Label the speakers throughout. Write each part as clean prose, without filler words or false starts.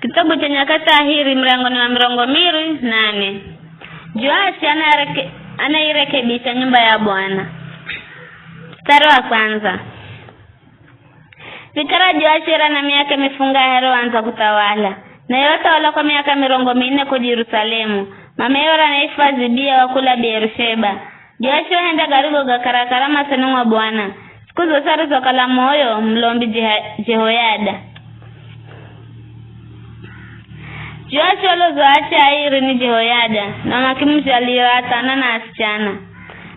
Speaker 1: Kitabu cha Nyakati Ahiri mlango ni wa 8. Joashi anairekebisha nyumba ya Bwana. Mstari wa kwanza. Vikara Joashi na miaka mifunga hero anza kutawala. Na yote wala kwa miaka 400 kwa Yerusalemu. Mameyora na Ifazibia wakula Beersheba. Joashi waenda garigo gakarakarama sanu wa Bwana. Siku zosari zokala moyo mlombi Jehoyada. Joashi walozoacha Ahiri ni Jehoyada na makimshalirata na asichana.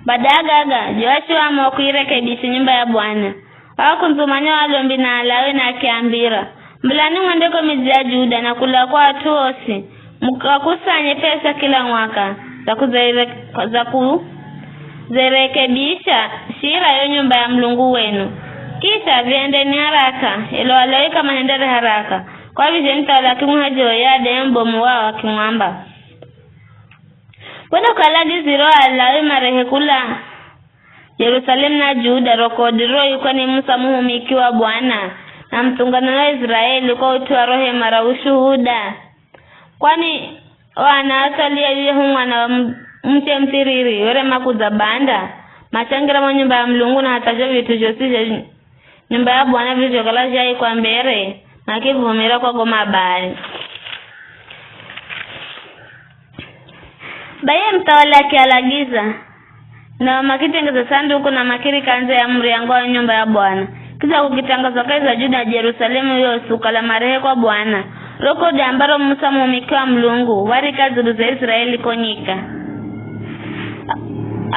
Speaker 1: Badagaga Joashi wa kuirekebisha nyumba ya Bwana. Hawakunzumanya walombi na alawe na akiambira. Mbulani mwendeko miji ya Juda na kula kwa watu osi. Mkakusanye pesa kila mwaka za kuzirekebisha shira yo nyumba ya Mlungu wenu. Kisha viendeni haraka ilo alawika mahendere haraka. Kwa vije mtawala kimuha Jehoyada mbomu wao wakimwamba. Wendo kalagi ziro alawe marehe kula Yerusalemu na Juda rokodiro yuko ni Musa muhumiki wa Bwana na mtungano wa Israeli kwa utuwa rohe mara ushuhuda. Kwani wanawasalia yule mwana mche mtiriri yore makuza banda machangira mwa nyumba ya Mlungu na hatajo vitu josije nyumba ya Bwana vitu kala jai kwa mbere na kivumira kwa goma bari. Baye mtawala kialagiza na makitengeza sanduku na makiri kanze ya amri yangu wa nyumba ya Bwana. Kiza kukitangaza kazi za Juda na Yerusalemu yosuka la marehe kwa Bwana. Rokodi ambaro Musa muhumiki wa Mlungu wari kazi za Israeli konyika.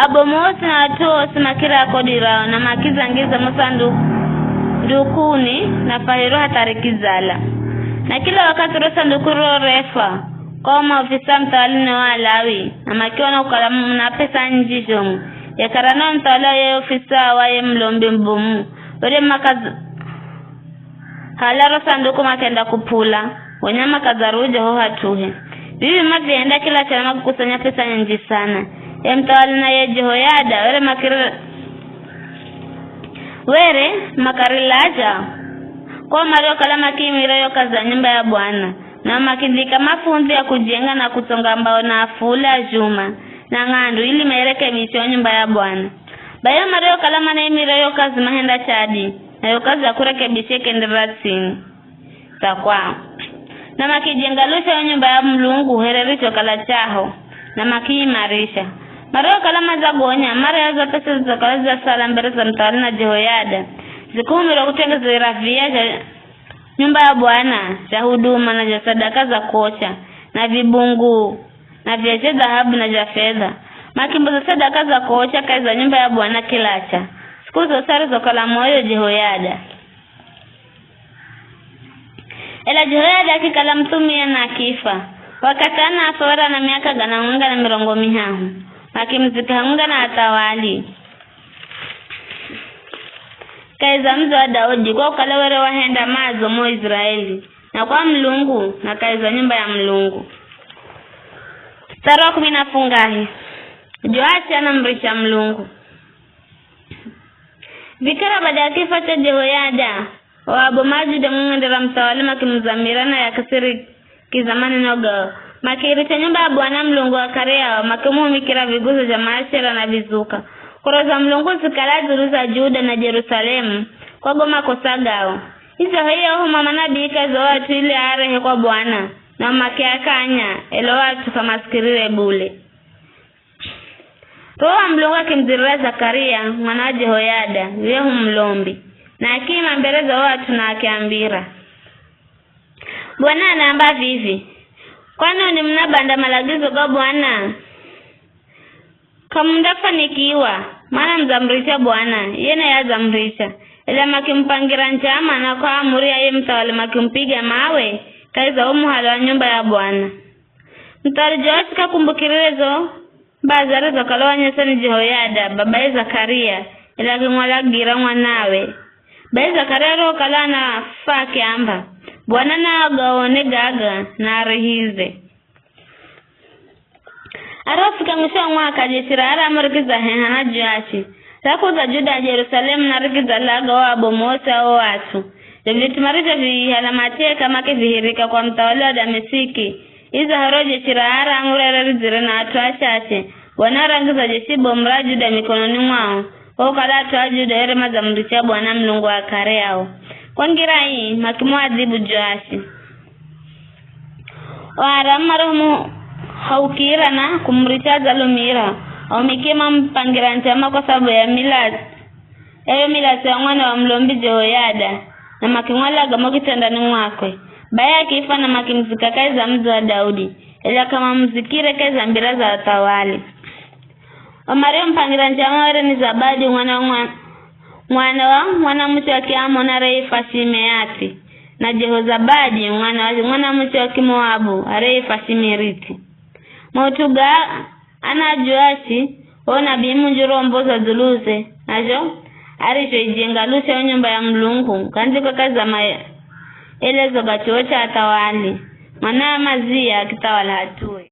Speaker 1: Abomosi na watu osi makira kodirao na makiza ngiza Musa ndukuni na Fahiro hatarikizala. Na kila wakati rosa ndukuro refa kwa maofisa mtawalini wa Alawi na makiwa na ukalamu na pesa njijomu. Ya karano mtawala ya ofisa wae mlombi mbumu. Ure makaza hala rosa nduku makenda kupula. Wanyama kazaruja ho hatuhe. Bibi mazi enda kila chama kukusanya pesa nji sana. Ya mtawala na ya Jehoyada were makarilaja kwa mario kalama kimira yo kaza nyumba ya Bwana na makindika mafunzi ya kujenga na kutonga mbao na afula juma na ngandu ili mairekebisha nyumba ya Bwana. Bayo mario kalama na imira yo kazi mahenda chadi na yo kazi ya kurekebisha kenderatini takwa na makijenga lusha nyumba ya Mlungu herericho kala chaho na makiimarisha. Mario kalama za gonya mara ya za pesa zokala za sala mbele za mtawala na Jehoyada zikumira kutengeza rafia nyumba ya Bwana za huduma na za sadaka za kocha na vibungu na vya dhahabu na vya fedha. Makimbo za sadaka za kocha kazi za nyumba ya Bwana kilacha. Siku zosari zokala moyo Jehoyada. Ela Jehoyada kikala mtumia na kifa. Wakatana afora na miaka ganamunga na 500. Makimzika hunga na atawali. Kaiza mzo wa Daudi kwa ukalewere wahenda mazo mo Israeli. Na kwa Mlungu na kaiza nyumba ya Mlungu. Mstari wa 10 fungahi. Joashi anamrisha Mlungu. Vikara baada ya kifo cha Jehoyada wabomaji da mungandira mtawali makimzamirana ya kasiri kizamani noga. Makirisha nyumba ya Bwana Mlungu wa Karea makimuhumikira viguzo vya maashera na vizuka. Koroza Mlungu zikala zuruza Juda na Yerusalemu kwa goma kosagao. Hizo hiyo manabii kazo watu ile arehe kwa Bwana na makiakanya elo watu kama sikirire bule. Roho Mlungu akimzirira Zakaria mwana wa Jehoyada yehu mlombi na akima mbele za watu na akiambira. Bwana anaamba vivi. Kwani ni mnabanda malagizo kwa Bwana? Kama mtafanikiwa maana mzamrisha Bwana yeye yazamrisha. Ila makimpangira njama na kwa amuri ya mtawala makimpiga mawe kaiza umuhala wa nyumba ya Bwana. Mtawala Joashi kakumbukirezo bazare za kalawa nyesani Jehoyada baba Zakaria ila kimwalagira mwanawe. Baba Zakaria roho kala na fake amba Bwana na agaone gaga na arihize. Arafika mwisho mwaka jeshira ara amarikiza hena Joashi. Sako za Juda Yerusalemu na rikiza laga wa abomosa wa watu. Vitu marivyo vihalamatie kama kivihirika kwa mtawala wa Dameski. Iza horoje chirahara ngurere zire na atu achache. Wanarangiza jeshibo mraju da mikononi mwao. Okala atu ajuda ere mazamricha Bwana Mlungu wa kare yao. Kwangira hii makimu adhibu Joashi. Marumu haukira na kumricha Zalumira. Omikima mpangira nchama kwa sababu ya milati. Eyo milati wa mwana wa Mlombi Jehoyada. Na makimwala gamo kitandani mwakwe. Baya kifa na makimzika kaiza mzi wa Daudi. Ila kama mzikire kaiza mbira za watawali. Omario mpangira njama were ni Zabadi mwana mtu wa Kiamona Reifa Shimeati. Na Jehozabadi mwana mtu wa Kimoabu Reifa Shimeriti. Mautuga ana Joashi ona bimu njuro mboza Zuluze. Najo arisho ijenga luce wa nyumba ya Mlungu. Kanzi kwa kazi za elezo gachocha atawali. Mana Mazia kitawala hatue.